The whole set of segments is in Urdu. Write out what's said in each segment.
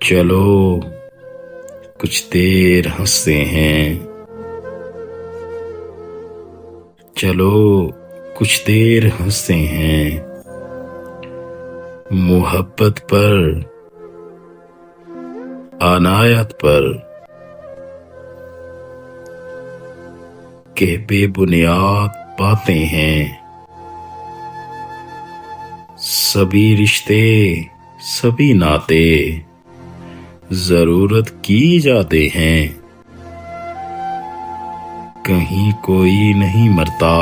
چلو کچھ دیر ہنستے ہیں، چلو کچھ دیر ہنستے ہیں، محبت پر، عنایت پر، کہ بے بنیاد باتیں ہیں، سبھی رشتے، سبھی ناطے ضرورت کی جاتے ہیں، کہیں کوئی نہیں مرتا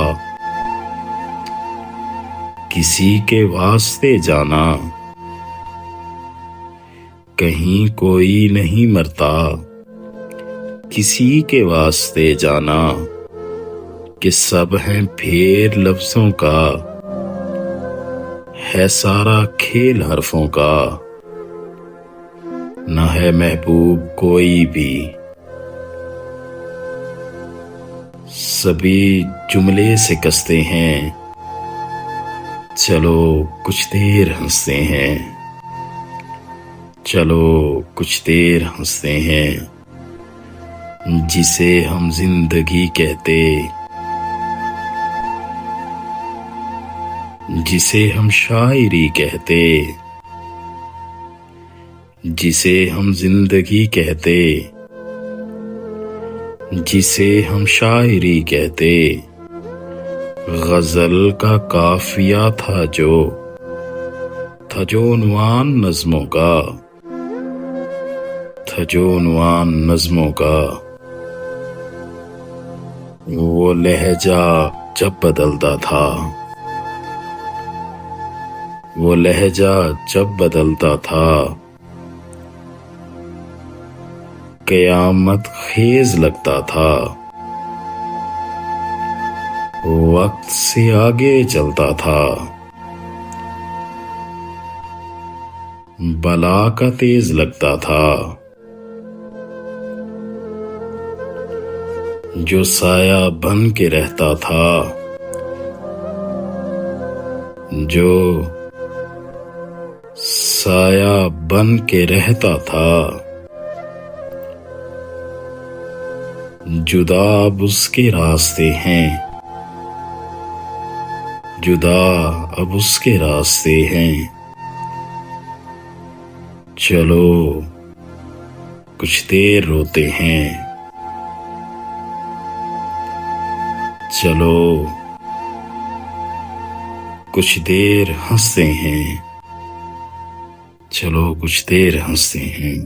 کسی کے واسطے جانا، کہیں کوئی نہیں مرتا کسی کے واسطے جانا، کہ سب ہیں پھیر لفظوں کا، ہے سارا کھیل حرفوں کا، نہ ہے محبوب کوئی بھی، سبھی جملے سے کستے ہیں، چلو کچھ دیر ہنستے ہیں، چلو کچھ دیر ہنستے ہیں، جسے ہم زندگی کہتے، جسے ہم شاعری کہتے، جسے ہم زندگی کہتے، جسے ہم شاعری کہتے، غزل کا قافیہ تھا جو عنوان نظموں کا، تھا جو عنوان نظموں کا، وہ لہجہ جب بدلتا تھا، وہ لہجہ جب بدلتا تھا، قیامت خیز لگتا تھا، وقت سے آگے چلتا تھا، بلا کا تیز لگتا تھا، جو سایہ بن کے رہتا تھا، جو سایہ بن کے رہتا تھا، جدا اب اس کے راستے ہیں، جدا اب اس کے راستے ہیں، چلو کچھ دیر روتے ہیں، چلو کچھ دیر ہنستے ہیں، چلو کچھ دیر ہنستے ہیں۔